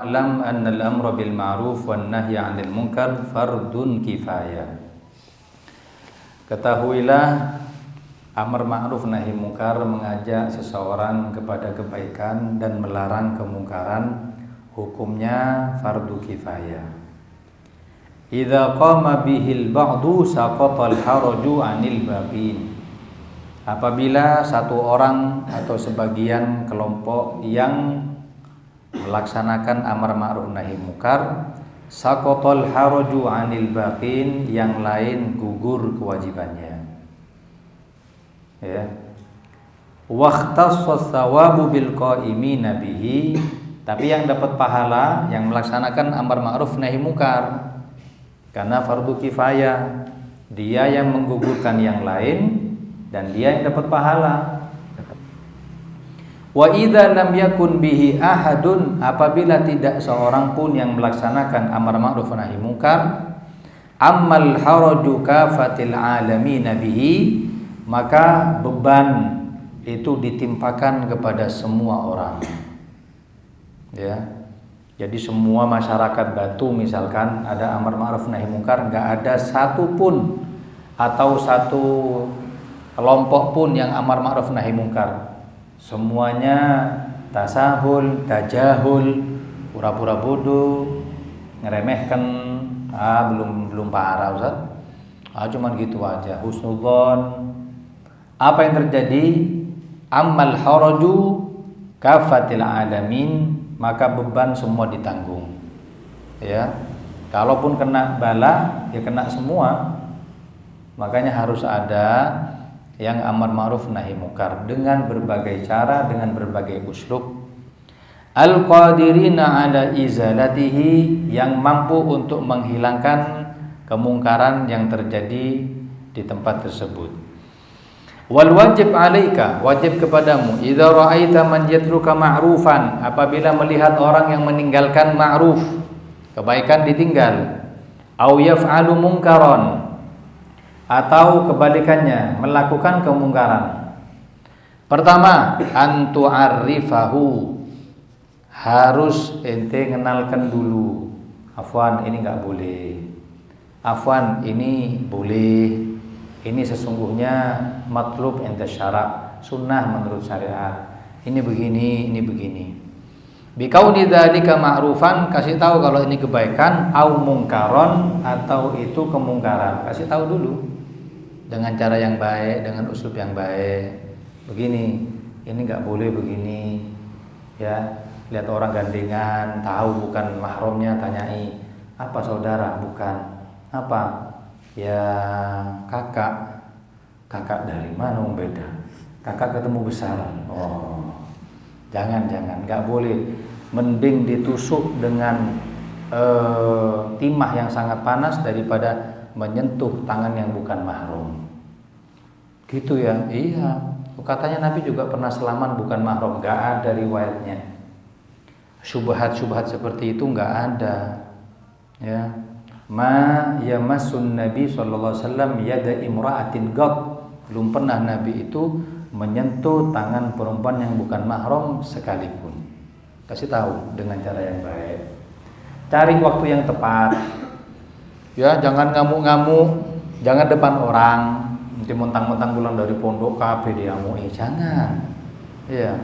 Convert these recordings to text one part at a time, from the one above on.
wa'lam anna al-amra bil ma'ruf wan nahya 'anil munkar fardun kifayah. Ketahuilah amar ma'ruf nahi munkar, mengajak seseorang kepada kebaikan dan melarang kemungkaran, hukumnya fardu kifayah. Idza qama bihil ba'du saqatal haraju 'anil baqin. Apabila satu orang atau sebagian kelompok yang melaksanakan amar ma'ruf nahi munkar, saqatal haraju 'anil baqin, yang lain gugur kewajibannya. Ya. Waqtassas thawabu bil qa'imina bihi, tapi yang dapat pahala yang melaksanakan amar ma'ruf nahi munkar. Karena fardu kifayah, dia yang menggugurkan yang lain dan dia yang dapat pahala. Wa idza lam yakun bihi ahadun, apabila tidak seorang pun yang melaksanakan amar ma'ruf nahi munkar, ammal haraju kafatil alamin bihi, maka beban itu ditimpakan kepada semua orang. Ya. Jadi semua masyarakat Batu misalkan ada amar ma'ruf nahi munkar, enggak ada satu pun atau satu kelompok pun yang amar ma'ruf nahi munkar. Semuanya tasahul, tajahul, pura-pura bodoh, ngeremehkan, belum parah Ustaz. Cuman gitu aja, husnudzon. Apa yang terjadi? Ammal haraju kafatil alamin, maka beban semua ditanggung. Ya. Kalaupun kena bala, ya kena semua. Makanya harus ada yang amar ma'ruf nahi munkar dengan berbagai cara, dengan berbagai uslub. Al-qadirina ala izalatihi, yang mampu untuk menghilangkan kemungkaran yang terjadi di tempat tersebut. Wal wajib alaika, wajib kepadamu, idza ra'aita man yatruka ma'rufan, apabila melihat orang yang meninggalkan ma'ruf, kebaikan ditinggal, au yaf'alu munkaran, atau kebalikannya melakukan kemungkaran. Pertama, antu arifahu, harus ente kenalkan dulu. Afwan, ini enggak boleh. Afwan, ini boleh. Ini sesungguhnya matlub inda syara', sunnah menurut syariat. Ini begini, ini begini. Bikauni dzalika ma'rufan, kasih tahu kalau ini kebaikan, au mungkaron, atau itu kemungkaran. Kasih tahu dulu dengan cara yang baik, dengan uslub yang baik. Begini, ini enggak boleh begini. Ya, lihat orang gandengan, tahu bukan mahramnya, tanyai, "Apa saudara?" Bukan. "Apa?" "Ya kakak dari mana?" Beda. "Kakak ketemu besaran." Oh, jangan, nggak boleh. Mending ditusuk dengan timah yang sangat panas daripada menyentuh tangan yang bukan mahram. Gitu ya? Iya. Katanya Nabi juga pernah salaman bukan mahram. Nggak ada riwayatnya. Syubhat seperti itu nggak ada. Ya. Ma yamassun Nabi sallallahu alaihi wasallam yada imra'atin qat, belum pernah Nabi itu menyentuh tangan perempuan yang bukan mahram sekalipun. Kasih tahu dengan cara yang baik. Cari waktu yang tepat. Ya, jangan ngamuk-ngamuk, jangan depan orang. Nanti mentang-mentang pulang dari pondok kabeh diamui, jangan. Iya.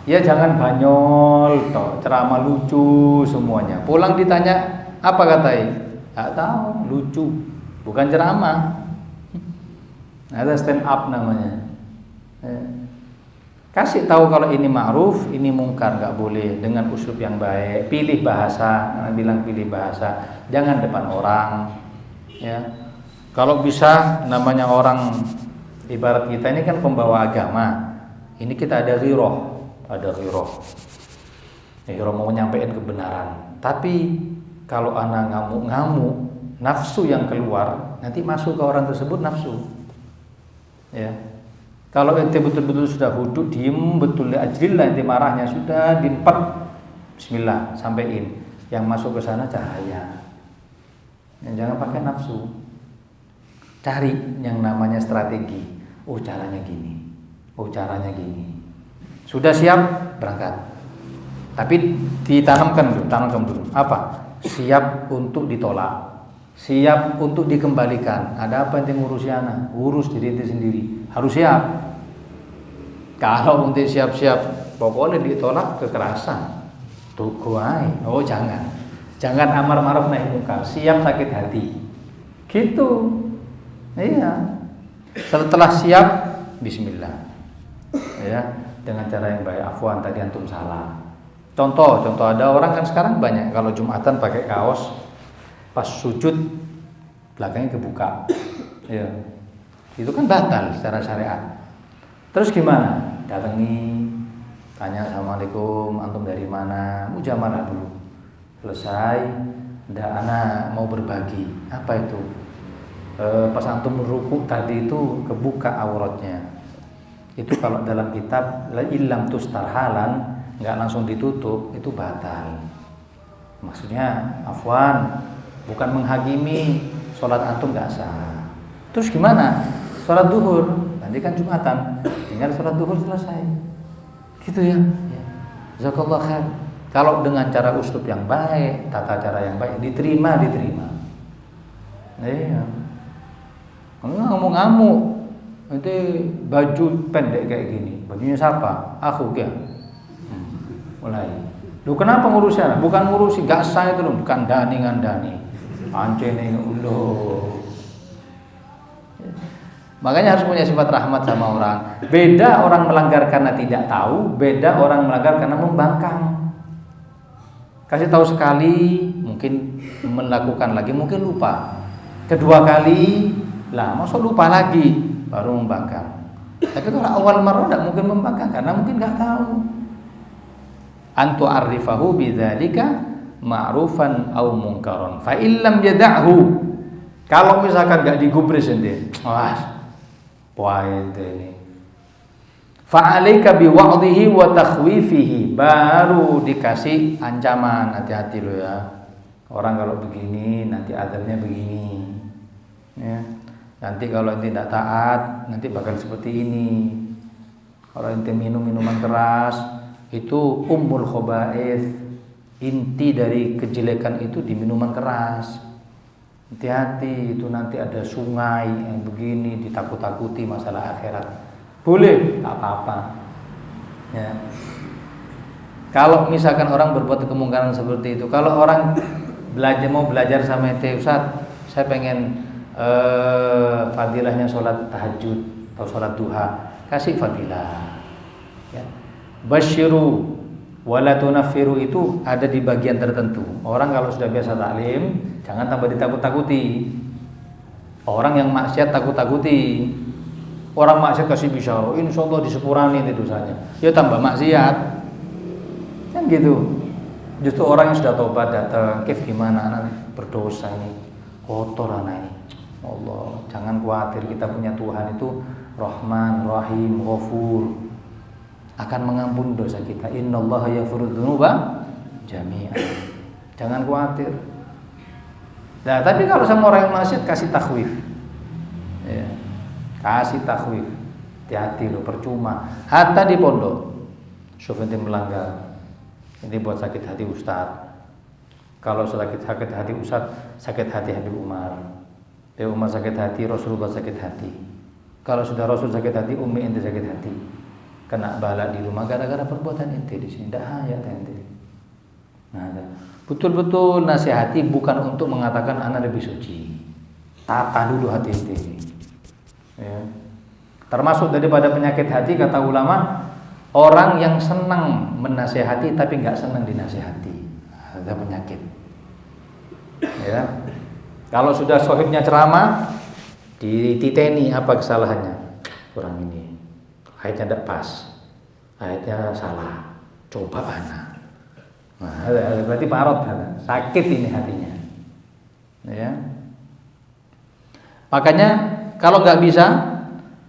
Ya jangan banyol toh, ceramah lucu semuanya. Pulang ditanya, "Apa katai?" "Nggak tahu," lucu, bukan ceramah. Ada stand up namanya. Kasih tahu kalau ini ma'ruf, ini mungkar, nggak boleh, dengan uslub yang baik. Pilih bahasa, bilang pilih bahasa, jangan depan orang. Ya, kalau bisa, namanya orang ibarat kita ini kan pembawa agama. Ini kita ada ghiroh, Ghiroh mau nyampein kebenaran. Tapi kalau anak ngamuk-ngamuk, nafsu yang keluar, nanti masuk ke orang tersebut nafsu. Ya. Kalau ente betul-betul sudah hudud, diem betul ajrillah, ente marahnya sudah diempet, bismillah, sampein. Yang masuk ke sana cahaya. Jangan pakai nafsu. Cari yang namanya strategi. Oh caranya gini. Sudah siap, berangkat. Tapi tanamkan dulu. Apa? Siap untuk ditolak, siap untuk dikembalikan. Ada apa ente ngurusi anak? Urus diri ente sendiri. Harus siap. Kalau ente siap-siap, pokoknya ditolak kekerasan. Tuku ae. Oh jangan amar ma'ruf nahi munkar. Siap sakit hati. Gitu. Iya. Setelah siap, bismillah. Ya, dengan cara yang baik. Afwan, tadi antum salah. Contoh ada orang kan sekarang banyak kalau Jumatan pakai kaos, pas sujud belakangnya kebuka. Ya. Itu kan batal secara syariat. Terus gimana? Datangi, tanya assalamualaikum, antum dari mana? Mujamalah dulu. Selesai, ndak anak mau berbagi. Apa itu? Pas antum ruku tadi itu kebuka auratnya. Itu kalau dalam kitab la illam tustarhalan, nggak langsung ditutup, itu batal. Maksudnya afwan, bukan menghakimi, sholat antum nggak sah. Terus gimana? Sholat duhur, nanti kan Jumatan, tinggal sholat duhur selesai. Gitu ya. Jazakallah khair. Kalau dengan cara uslub yang baik, tata cara yang baik, diterima. Iya. Ngamuk-ngamuk, nanti baju pendek kayak gini, bajunya siapa? Aku ya. Mulai. Lu kenapa ngurusnya? Bukan ngurusi, gak sah itu loh, bukan ngandani. Ancene ulo. Makanya harus punya sifat rahmat sama orang. Beda orang melanggar karena tidak tahu, beda orang melanggar karena membangkang. Kasih tahu sekali, mungkin melakukan lagi, mungkin lupa. Kedua kali, lah masa lupa lagi, baru membangkang. Tapi kalau awal marah tidak mungkin membangkang karena mungkin nggak tahu. Antu arifahu bidzalika ma'rufan au munkaron. Fa illam yada'hu. Kalau misalkan enggak digubris ente. Wah. Poin ini. Fa alayka bi wa'dhihi wa takhwifihi. Baru dikasih ancaman, hati-hati lo ya. Orang kalau begini nanti adabnya begini. Ya. Nanti kalau ente tidak taat, nanti bakal seperti ini. Kalau ente minum minuman keras, itu ummul khaba'ith, inti dari kejelekan itu di minuman keras. Hati-hati, itu nanti ada sungai yang begini, ditakut-takuti masalah akhirat. Boleh, tak apa-apa. Ya. Kalau misalkan orang berbuat kemungkaran seperti itu, kalau orang mau belajar sama ente, Ustaz, saya pengen fadilahnya sholat tahajud atau sholat duha, kasih fadilah. Ya. Basyiru wala tunaffiru itu ada di bagian tertentu. Orang kalau sudah biasa taklim, jangan tambah ditakut-takuti. Orang yang maksiat takut-takuti. Orang maksiat kasih bisyarah, insyaallah disepurani itu dosanya. Ya tambah maksiat. Kan gitu. Justru orang yang sudah tobat datang, "Kif gimana anak berdosa ini? Kotor anak ini." Allah, jangan khawatir, kita punya Tuhan itu Rahman, Rahim, Ghafur. Akan mengampuni dosa kita. Innallaha yaghfiru dzunuba jami'an. Jangan khawatir. Nah, tapi kalau sama orang yang maksiat kasih takhwif. Ya. Kasih takhwif. Hati-hati lo, percuma. Hatta di pondok. Sofente melanggar. Ini buat sakit hati Ustaz. Kalau sakit hati Ustaz, sakit hati Habib Umar. Habib Umar sakit hati, Rasulullah sakit hati. Kalau sudah Rasul sakit hati, Ummi ente sakit hati. Kena bala di rumah gara-gara perbuatan ente di sini. Dah hayat ente. Nah, betul-betul nasihati bukan untuk mengatakan anak lebih suci. Tata dulu hati ente. Ya. Termasuk daripada penyakit hati kata ulama, orang yang senang menasihati tapi nggak senang dinasihati. Ada penyakit. Ya. Kalau sudah sohibnya ceramah, dititeni apa kesalahannya? Kurang ini. Ayatnya tidak pas, ayatnya salah, coba anak. Nah, berarti parot, sakit ini hatinya. Ya. Makanya kalau nggak bisa,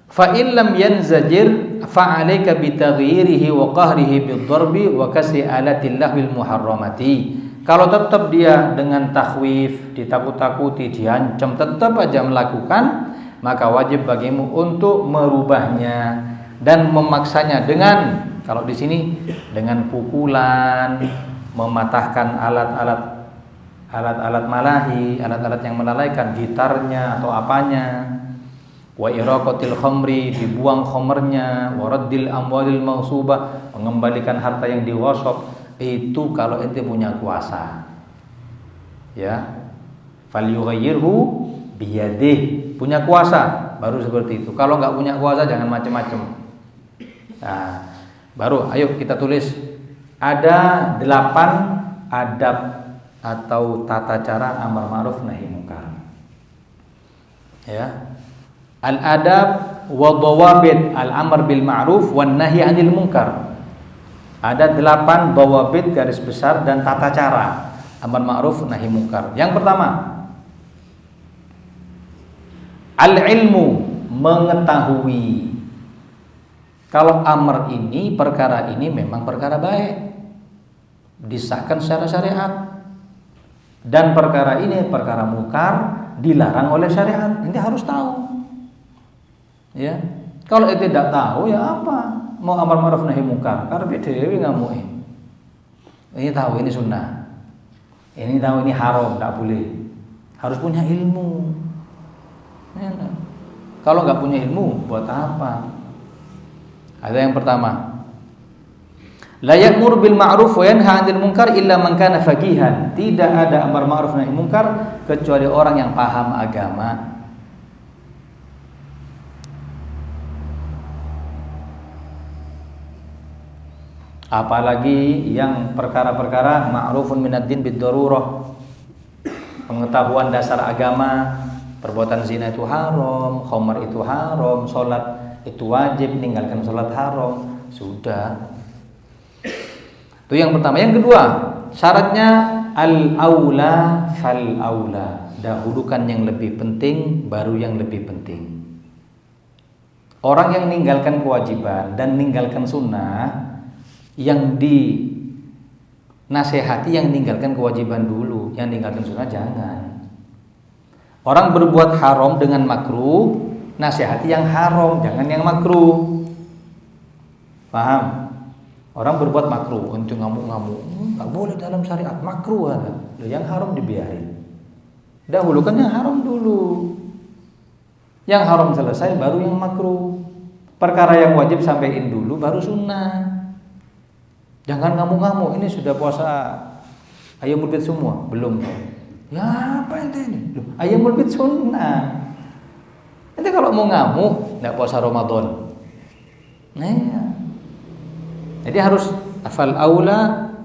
fa illam yanzajir fa alayka bi taghyirihi wa qahrihi bid-darbi wa kasri alatillah bil muharramati. Kalau tetap dia dengan takhwif, ditakut-takuti, diancam, tetap aja melakukan, maka wajib bagimu untuk merubahnya dan memaksanya dengan Kalau di sini dengan pukulan, mematahkan alat-alat malahi, alat-alat yang melalaikan, gitarnya atau apanya. Wa iraqatil khamri, dibuang khamrnya, wa raddil amwalil maghsubah, mengembalikan harta yang dighasab. Itu kalau ente punya kuasa. Ya. Falyughayyirhu biyadih, punya kuasa baru seperti itu. Kalau nggak punya kuasa jangan macam-macam. Nah, baru ayo kita tulis ada 8 adab atau tata cara amar ma'ruf nahi munkar. Ya. Al-adab wa dawabit al-amr bil ma'ruf wan nahi 'anil munkar. Ada 8 dawabit garis besar dan tata cara amar ma'ruf nahi munkar. Yang pertama, al-ilmu, mengetahui. Kalau amr ini, perkara ini memang perkara baik, disahkan secara syariat. Dan perkara ini perkara mungkar, dilarang oleh syariat. Ini harus tahu. Ya. Kalau itu tidak tahu ya apa? Mau amar ma'ruf nahi munkar, karena dewe ngamuke. Ini tahu ini sunnah. Ini tahu ini haram, tidak boleh. Harus punya ilmu. Ya, kalau nggak punya ilmu, buat apa? Ada yang pertama, la ya'muru bil ma'ruf wa yanha 'anil munkar illa man kana faqihan. Tidak ada amar ma'ruf nahi munkar kecuali orang yang paham agama. Apalagi yang perkara-perkara ma'rufun minad din bid darurah. Pengetahuan dasar agama, perbuatan zina itu haram, khamr itu haram, salat itu wajib, meninggalkan sholat haram, sudah. Itu yang pertama. Yang kedua, syaratnya al-aula fal-aula, dahulukan yang lebih penting baru yang lebih penting. Orang yang meninggalkan kewajiban dan meninggalkan sunnah, yang dinasehati yang meninggalkan kewajiban dulu, yang meninggalkan sunnah jangan. Orang berbuat haram dengan makruh, nasihati yang haram, jangan yang makruh. Paham? Orang berbuat makruh untuk ngamuk-ngamuk, nggak boleh dalam syariat, makruh ada. Yang haram dibiarin. Dahulukan yang haram dulu. Yang haram selesai baru yang makruh. Perkara yang wajib sampaikan dulu baru sunnah. Jangan ngamuk-ngamuk, ini sudah puasa ayam mulbit semua, belum. Ya apa ini? Ayam mulbit sunnah. Nanti kalau mau ngamuk, tidak puasa Ramadan. Nah, ya. Jadi harus fal aula.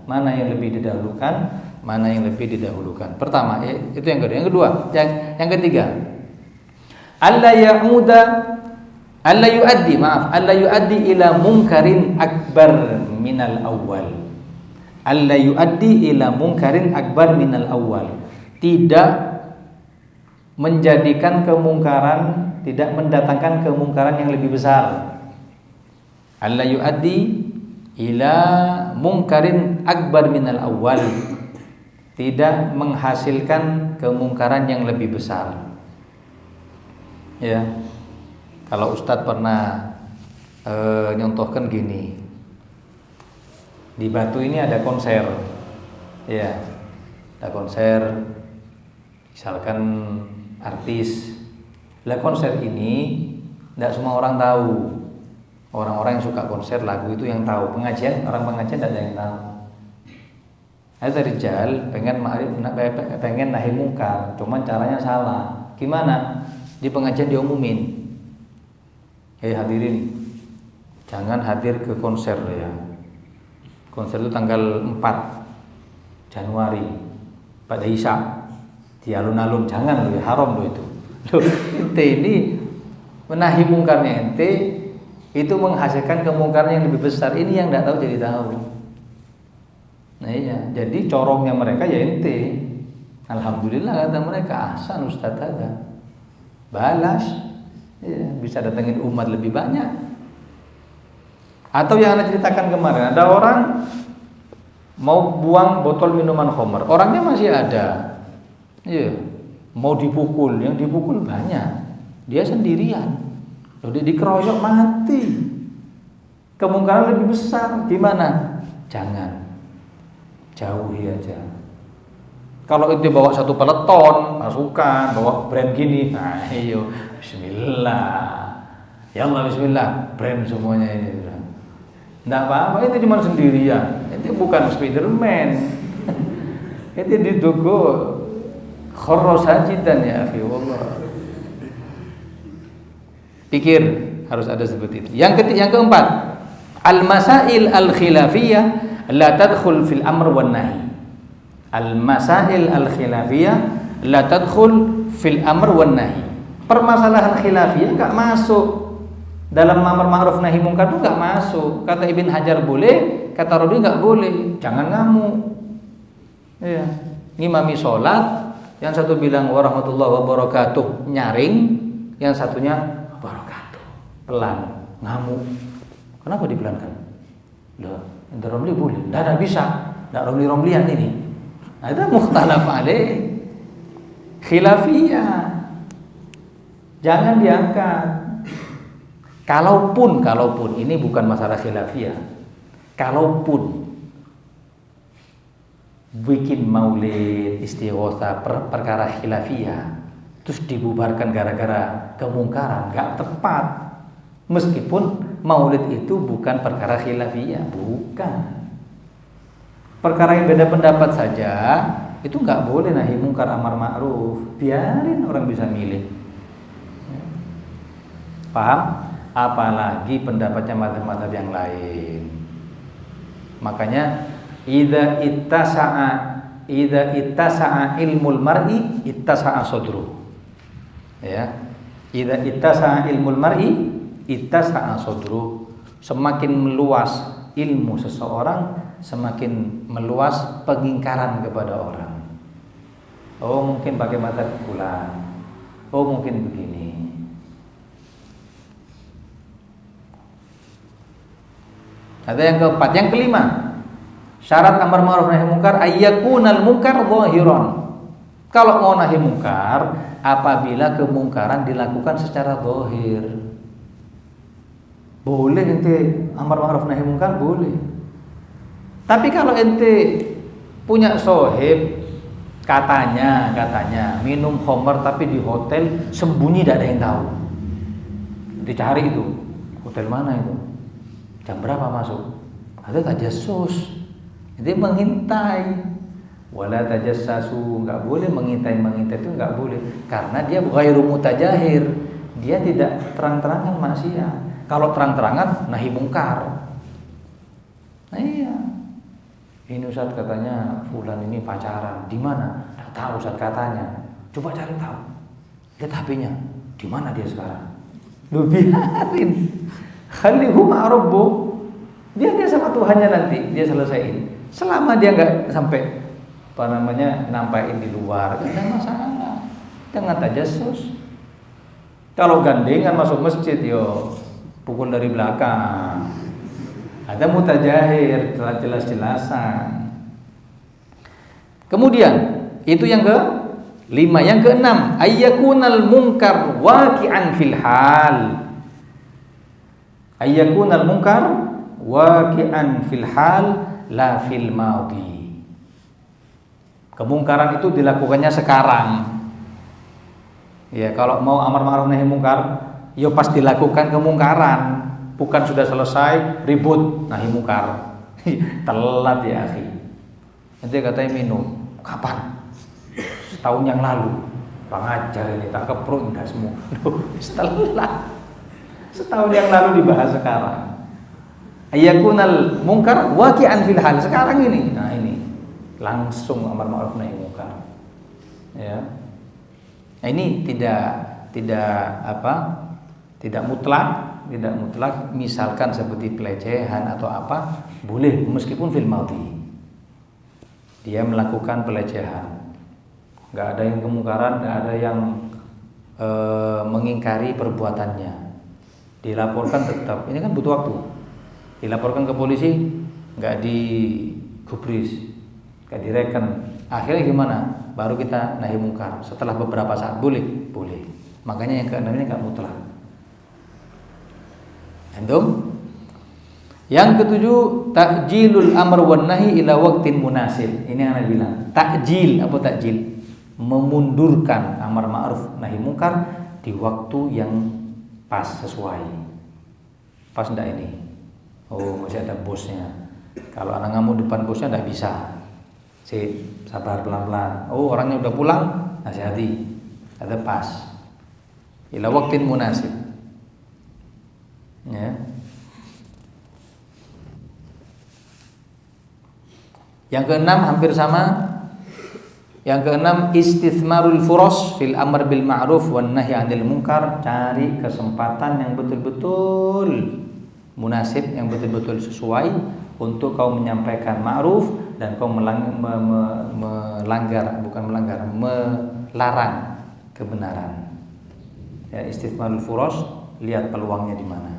Mana yang lebih didahulukan, mana yang lebih didahulukan. Pertama, itu yang kedua. Yang kedua, yang ketiga. Alla yuaddi ila munkarin akbar minal awal. Alla yuaddi ila munkarin akbar minal awal. Tidak menjadikan kemungkaran, tidak mendatangkan kemungkaran yang lebih besar. Alla yuaddi ila munkarin akbar minal awwal, tidak menghasilkan kemungkaran yang lebih besar. Ya. Kalau Ustadz pernah nyontohkan gini. Di Batu ini ada konser. Ya. Ada konser, misalkan artis. Lah konser ini tidak semua orang tahu. Orang-orang yang suka konser lagu itu yang tahu. Pengajian, orang pengajian tidak ada yang tahu. Ada rijal pengen nahi mungkar, cuman caranya salah. Gimana? Di pengajian diumumin. Hei hadirin, jangan hadir ke konser ya. Konser itu tanggal 4 Januari pada Isya di alun-alun, jangan loh ya, haram loh itu. Loh, ente ini menahi mungkarnya ente, itu menghasilkan kemungkaran yang lebih besar. Ini yang tidak tahu jadi tahu. Nah iya, jadi corongnya mereka ya ente. Alhamdulillah kata mereka, ahsan Ustaz ada. Balas, ya, bisa datengin umat lebih banyak. Atau yang Anda ceritakan kemarin, ada orang mau buang botol minuman khamr, orangnya masih ada. Iya, mau dipukul, yang dipukul banyak, dia sendirian, udah dikeroyok mati. Kemungkaran lebih besar. Gimana? Jangan. Jauhi aja. Kalau itu bawa satu peleton pasukan, bawa brand gini, nah ayo bismillah. Ya Allah bismillah, brand semuanya ini sudah. Enggak apa-apa, itu cuma sendirian. Itu bukan Spiderman. Itu diduga kharras hajidan ya akhi wallah. Pikir harus ada seperti itu. Yang keempat, al-masail al-khilafiyah la tadkhul fil amr wan nahi. Al-masail al-khilafiyah la tadkhul fil amr wan nahi. Permasalahan khilafiyah enggak masuk dalam amar ma'ruf nahi munkar, itu enggak masuk. Kata Ibn Hajar boleh, kata Rabi enggak boleh. Jangan ngamuk. Iya. Ngimami sholat, yang satu bilang warahmatullahi wabarakatuh nyaring, yang satunya barakatuh pelan, ngamuk. Kenapa dipelankan? Loh, ente Romli boleh. Enggak bisa. Enggak Romli-Romlian ini. Ada mukhtalaf alaih. Khilafiyah. Jangan diangkat. Kalaupun ini bukan masalah khilafiyah. Kalaupun bikin maulid istighotsah perkara khilafiyah terus dibubarkan gara-gara kemungkaran, enggak tepat. Meskipun maulid itu bukan perkara khilafiyah, bukan. Perkara yang beda pendapat saja itu enggak boleh nahi mungkar amar ma'ruf. Biarin orang bisa milih. Paham? Apalagi pendapatnya mazhab-mazhab yang lain. Makanya idza ittasa'a ilmul mar'i ittasa'a sadru. Ya. Idza ittasa'a ilmul mar'i ittasa'a sadru. Semakin meluas ilmu seseorang, semakin meluas pengingkaran kepada orang. Oh, mungkin pakai mata fulan. Oh, mungkin begini. Ada yang keempat, yang kelima. Syarat amar ma'ruf nahi munkar ayyakunal munkar zahiran. Kalau mau nahi munkar, apabila kemungkaran dilakukan secara zahir. Boleh ente amar ma'ruf nahi munkar, boleh. Tapi kalau ente punya sohib, katanya minum khamar tapi di hotel sembunyi, tidak ada yang tahu. Dicari itu, hotel mana itu, jam berapa masuk, ada tajassus. Dia mengintai. Wala tajassasu, enggak boleh mengintai itu enggak boleh, karena dia ghairu mutajahir, dia tidak terang-terangan maksiat. Kalau terang-terangan nahi mungkar. Nah, iya. Ini Ustaz katanya fulan ini pacaran, di mana? Enggak tahu Ustaz katanya. Coba cari tahu. Lihat HP-nya. Di mana dia sekarang? Lu biarin. Khalihu ma'rabbu. Dia sama Tuhannya nanti dia selesaiin. Selama dia nggak sampai nampain di luar, nggak ada masalah. Jangan tajassus. Kalau gandengan masuk masjid, yo pukul dari belakang. Ada mutajahir, jelas-jelasan. Kemudian itu yang ke-5, yang ke-6, ayyakunal munkar waqi'an fil hal. Ayyakunal munkar waqi'an fil hal la fil madhi. Kemungkaran itu dilakukannya sekarang. Ya, kalau mau amar ma'ruf nahi munkar, ya pas dilakukan kemungkaran, bukan sudah selesai ribut nahi munkar. Telat ya akhi. Nanti katanya minum. Kapan? Setahun yang lalu. Pengajar ini tak keprung dah semua. Setelah setahun yang lalu dibahas sekarang. Ayyakunal munkar waqi'an fil hal, sekarang ini. Nah, ini langsung amar ma'ruf nahi munkar. Ya. Nah, ini tidak mutlak, misalkan seperti pelecehan atau apa, boleh meskipun fil madhi. Dia melakukan pelecehan. Enggak ada yang kemungkaran, enggak ada yang mengingkari perbuatannya. Dilaporkan tetap. Ini kan butuh waktu. Dilaporkan ke polisi, nggak digubris, nggak direken. Akhirnya gimana? Baru kita nahi mungkar. Setelah beberapa saat boleh. Makanya yang ke-6 ini nggak mutlak. Antum? Yang ketujuh, ta'jilul amr wan nahi ila waqtin munasib. Ini yang Anda bilang. Ta'jil, apa ta'jil? Memundurkan amar ma'ruf nahi mungkar di waktu yang pas, sesuai. Pas enggak ini? Oh, masih ada bosnya. Kalau anak ngamuk depan bosnya enggak bisa. Sabar pelan-pelan. Oh, orangnya udah pulang, nasihati. Ada pas. Ila waqtin munasib. Ya. Yang keenam hampir sama. Yang keenam, istithmarul furos fil amr bil ma'ruf wan nahi 'anil munkar. Cari kesempatan yang betul-betul munasib, yang betul-betul sesuai untuk kau menyampaikan ma'ruf dan kau melarang kebenaran. Ya, istithmarul furos, lihat peluangnya di mana.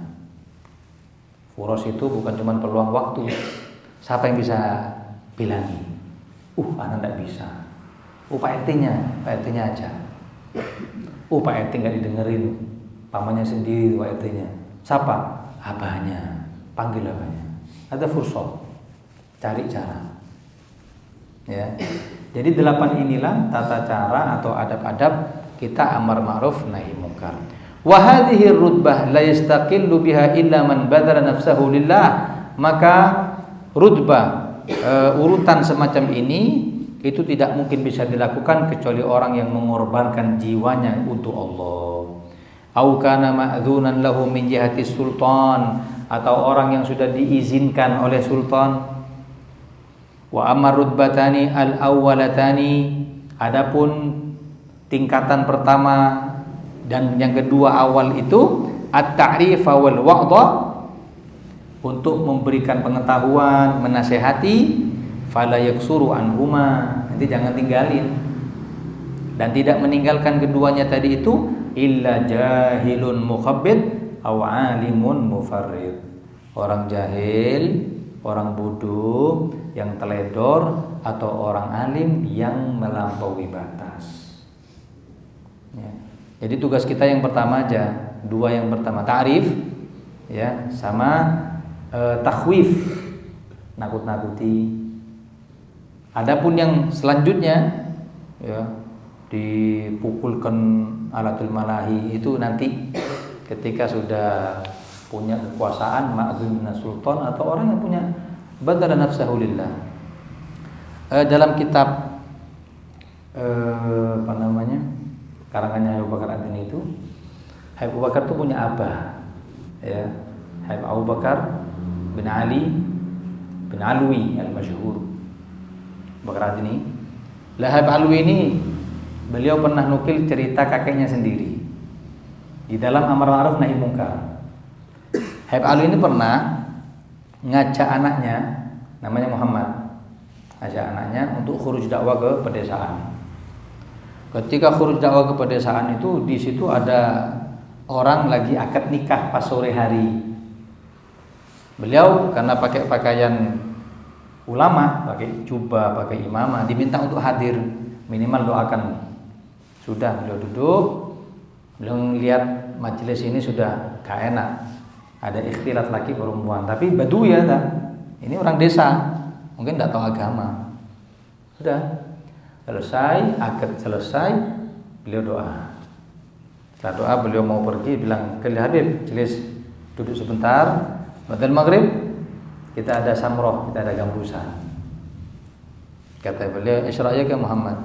Furos itu bukan cuma peluang waktu. Siapa yang bisa bilangi? Anak enggak bisa. Pak RT-nya aja. Pak RT enggak didengerin. Pamannya sendiri Pak RT-nya. Siapa? Abahnya. Panggil abahnya. Ada fursat. Cari cara. Ya. Jadi 8 inilah tata cara atau adab-adab kita amar ma'ruf nahi munkar. Wa hadhihi rutbah la yastaqillu biha illa man badara nafsahu lillah. Maka rutbah urutan semacam ini itu tidak mungkin bisa dilakukan kecuali orang yang mengorbankan jiwanya untuk Allah. Au kana ma'dzunan lahu min jihati sultan, atau orang yang sudah diizinkan oleh sultan. Wa amar rutbatani al-awwalatani, adapun tingkatan pertama dan yang kedua awal itu at-ta'rif wal wa'dha, untuk memberikan pengetahuan, menasehati, fala yaksuru anhuma, nanti jangan tinggalin, dan tidak meninggalkan keduanya tadi itu, illa jahilun mukhabbid aw alimun mufarrid, orang jahil, orang bodoh yang teledor, atau orang alim yang melampaui batas. Ya. Jadi tugas kita yang pertama aja, dua yang pertama ta'rif, ya, sama takhwif, nakut-nakuti. Adapun yang selanjutnya, ya, dipukulkan alatul malahi, itu nanti ketika sudah punya kekuasaan, ma'zum minas sultan, atau orang yang punya badala nafsahu lillah. Dalam kitab karangannya Abu Bakar Ad-Dini itu, Habib Abu Bakar itu punya abah, ya, Habib Abu Bakar bin Ali bin Alwi al-masyhur Bakar Ad-Dini. Habib Alwi ini beliau pernah nukil cerita kakeknya sendiri di dalam amar ma'ruf nahi munkar. Habib Alwi ini pernah ngajak anaknya, namanya Muhammad, ngajak anaknya untuk khuruj dakwah ke pedesaan. Ketika khuruj dakwah ke pedesaan itu, di situ ada orang lagi akad nikah pas sore hari. Beliau karena pakai pakaian ulama, pakai jubah, pakai imamah, diminta untuk hadir, minimal doakan. Sudah, beliau duduk, beliau melihat majelis ini sudah gak enak, ada ikhtilat laki perempuan, tapi badu ya, ini orang desa, mungkin tidak tahu agama. Sudah selesai, akad selesai, beliau doa. Setelah doa beliau mau pergi, bilang ke Habib, jelis duduk sebentar. Badal maghrib kita ada samroh, kita ada gambusan. Kata beliau, isra' ke Muhammad.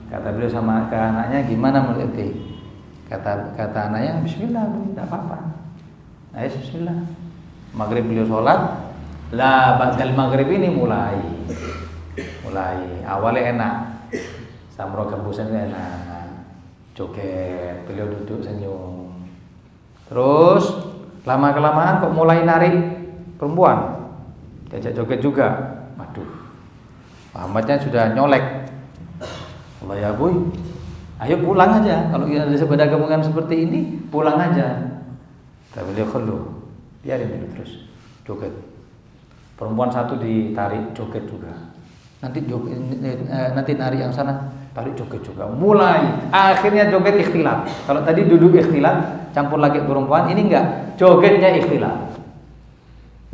Kata beliau sama ke anaknya, gimana menurut ente? Kata anaknya, bismillah, tidak apa-apa. Ayo bismillah. Maghrib beliau sholat. Lah badal maghrib ini mulai awalnya enak, samroh gambusan enak, joget, beliau duduk senyum. Terus lama kelamaan kok mulai narik perempuan, diajak joget juga. Waduh, Muhammadnya sudah nyolek. Allah ya boy, ayo pulang aja. Kalau ada sepeda gabungan seperti ini, pulang aja. Tapi beliau khulu, biarin dulu terus joget. Perempuan satu ditarik joget juga. Nanti narik yang sana, tarik joget juga. Mulai akhirnya joget ikhtilat. Kalau tadi duduk ikhtilat, campur lagi perempuan, ini enggak, jogetnya ikhtilat.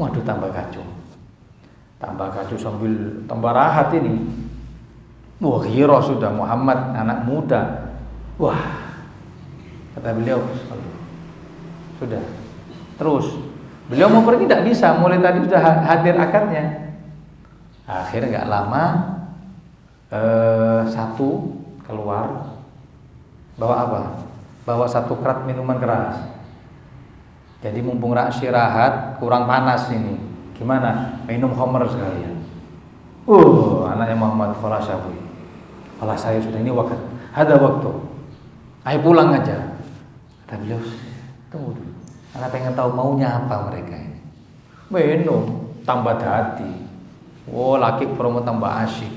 Waduh, tambah kacau. Tambah kacau sambil tambah rahat ini. Wah, kira sudah Muhammad anak muda. Wah, kata beliau, sudah. Terus beliau mau pergi tidak bisa, mulai tadi sudah hadir akadnya. Akhirnya nggak lama satu keluar bawa apa? Bawa satu kerat minuman keras. Jadi mumpung istirahat, kurang panas ini. Gimana? Minum khamr sekalian. Anaknya Muhammad khalas Abu. Khalas saya sudah ini waktu. Ada waktu. Ayo pulang aja. Kata beliau, tunggu dulu. Anak pengen tahu maunya apa mereka ini. Minum, tambah hati. Laki promo tambah asyik.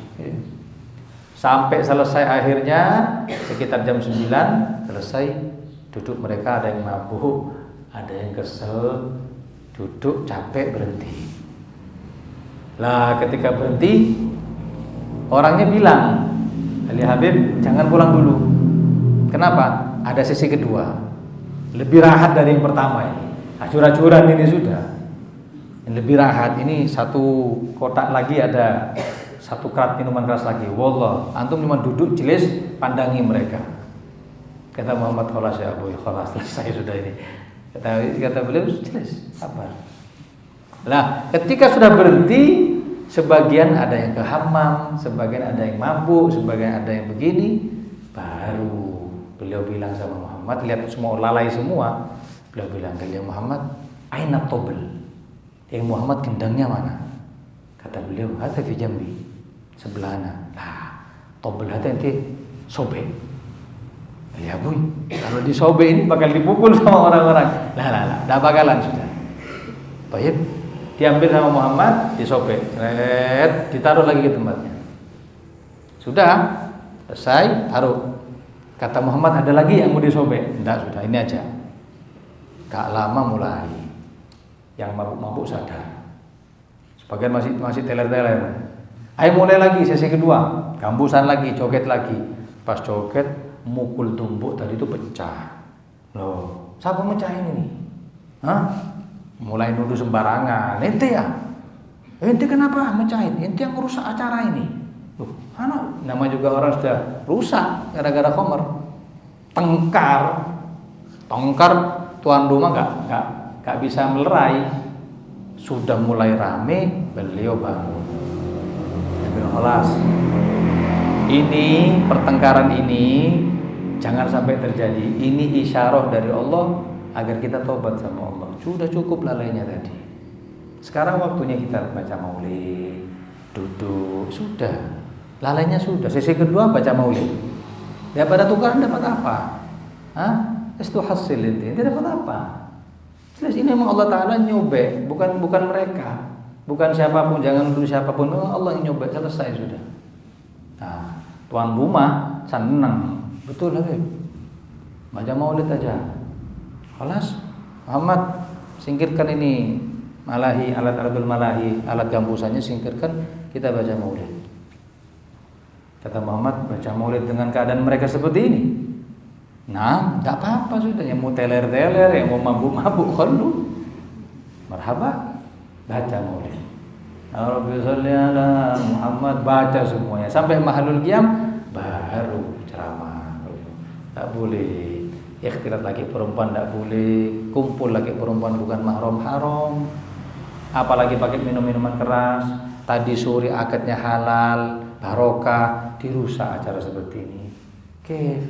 Sampai selesai akhirnya sekitar jam 9 selesai. Duduk mereka, ada yang mabuk, ada yang kesel, duduk capek berhenti. Lah ketika berhenti, orangnya bilang, Ali Habib jangan pulang dulu. Kenapa? Ada sesi kedua, lebih rahat dari yang pertama ini. Acur-acuran ini sudah. Yang lebih rahat ini satu kotak lagi, ada satu kerat minuman keras lagi. Wallah, antum cuma duduk jelas pandangi mereka. Kata Muhammad, khalas ya Abu, khalas selesai sudah ini. Kata beliau, jelas, sabar. Lah, ketika sudah berhenti, sebagian ada yang ke hammam, sebagian ada yang mabuk, sebagian ada yang begini, baru beliau bilang sama Muhammad, lihat semua lalai semua. Beliau bilang, "Kalian Muhammad, aina tobel?" Yang Muhammad gendangnya mana? Kata beliau, "Hata fi jambi." Sebelahnya. Lah, tobel hata nanti sobek. Ya Bu, kalau disobek ini bakal dipukul sama orang-orang. Lah, dah bakalan sudah. Baik, diambil sama Muhammad, disobek, ditaruh lagi ke tempatnya. Sudah, selesai, taruh. Kata Muhammad, ada lagi yang mau disobek? Enggak, sudah, ini aja. Gak lama mulai yang mabuk-mabuk sadar. Sebagian masih teler-teler. Ayo mulai lagi sesi kedua, gambusan lagi, joget lagi. Pas joget, mukul tumbuk tadi itu pecah. Loh, siapa mecahin ini? Mulai nuduh sembarangan. Ente ya? Ente kenapa mecahin? Ente yang merusak acara ini. Loh, nama juga orang sudah rusak gara-gara khamr. Tengkar tuan rumah gak bisa melerai. Sudah mulai rame, beliau bangun. Khalas. Ini pertengkaran ini jangan sampai terjadi. Ini isyarah dari Allah agar kita tobat sama Allah. Sudah cukup lalainya tadi. Sekarang waktunya kita baca maulid, duduk, sudah. Lalainya sudah. Sesi kedua baca maulid. Daripada tukaran dapat apa? Itu hasil ini. Tidak dapat apa? Jelas ini memang Allah Ta'ala nyobek, bukan mereka. Bukan siapapun, jangan dulu siapapun. Allah yang nyobek, selesai sudah. Nah, tuan rumah senang. Betul lagi. Baca maulid aja. Khalas. Muhammad, singkirkan ini malahi, alat-alatul malahi, alat gambusannya singkirkan, kita baca maulid. Kata Muhammad, baca maulid dengan keadaan mereka seperti ini. Nah, enggak apa-apa sudah. Yang mau teler-teler, yang mau mabuk-mabuk, khalu. Marhaba, baca maulid. Rabbi sholli ala Muhammad, baca semuanya sampai mahalul qiyam, baru ceramah. Tak boleh ikhtilat lagi perempuan, tak boleh kumpul lagi perempuan bukan mahram haram, apalagi pakai minum-minuman keras. Tadi sore akadnya halal, barokah, dirusak acara seperti ini. Kif.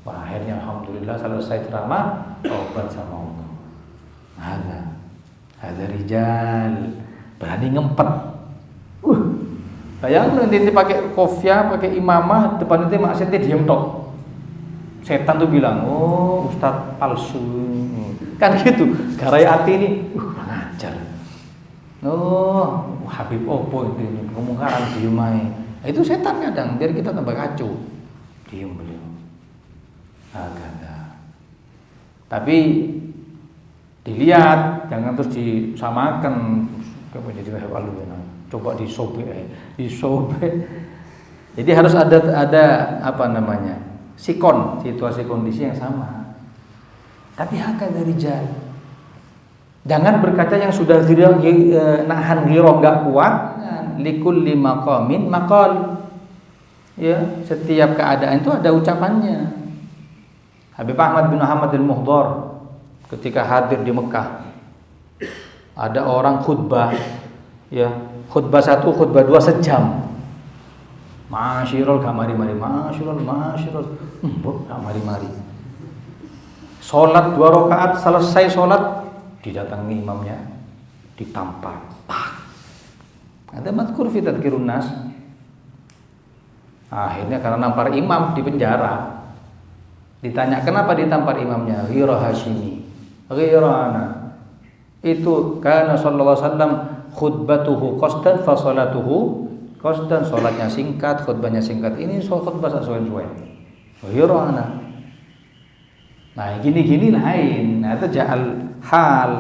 Wah, akhirnya alhamdulillah selesai ceramah, taubat sama Allah. Ada rijal berani ngempet. Bayangin nanti pakai kopiah, pakai imamah, depan itu maksudnya diem tok. Setan tuh bilang, "Oh, ustaz palsu." Kan gitu. Garai hati ini, ngajar. Oh, Habib opo ini kemungkaran diem aja. Itu setan kadang biar kita tambah kacau. Diem beliau. Agak. Tapi dilihat, jangan terus disamakan. Jadi coba disobek. Jadi harus ada apa namanya, situasi kondisi yang sama. Tapi hakka dari rijal. Jangan berkaca yang sudah nahan ghirah enggak kuat. Likulli maqamin maqal. Ya, setiap keadaan itu ada ucapannya. Habib Ahmad bin Muhammad al-Muhdar ketika hadir di Mekah, ada orang khutbah, ya, khutbah 1, khutbah 2 sejam. Masyirul kamari-mari, masyirul, kamari-mari. Salat 2 rakaat, selesai salat didatangi imamnya, ditampar. Ada mazkur fi tadhkirun nas. Akhirnya karena nampar imam di penjara. Ditanya kenapa ditampar imamnya? Ghirah Hashimi. Ghirana. Itu karena sallallahu alaihi wasallam khutbatuhu qasdan fa salatuhu qasdan, salatnya singkat, khutbahnya singkat. Ini khutbah sesuai-sesuai. Ghirana. Nah, gini-gini lain. Nah, itu ja'al hal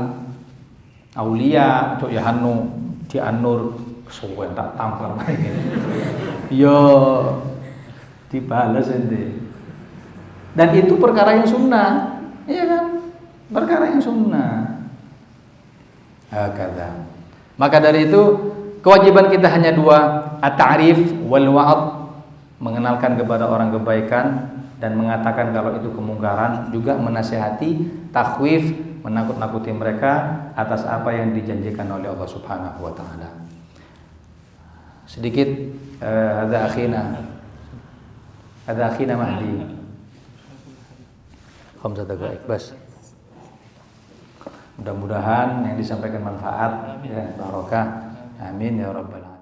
aulia cok ya hanu di anur suwe tak tampar lagi. Yo dibalas ente. Dan itu perkara yang sunnah, iya kan? Perkara yang sunnah. Hakadha. Maka dari itu kewajiban kita hanya 2, at-ta'rif wal wa'd, mengenalkan kepada orang kebaikan dan mengatakan kalau itu kemungkaran, juga menasihati, takhwif, menakut-nakuti mereka atas apa yang dijanjikan oleh Allah Subhanahu wa taala. Sedikit ada akhina Mahdi. Khamsah daqaiq bas. Mudah-mudahan yang disampaikan manfaat, ya, barokah. Amin ya rabbal alamin.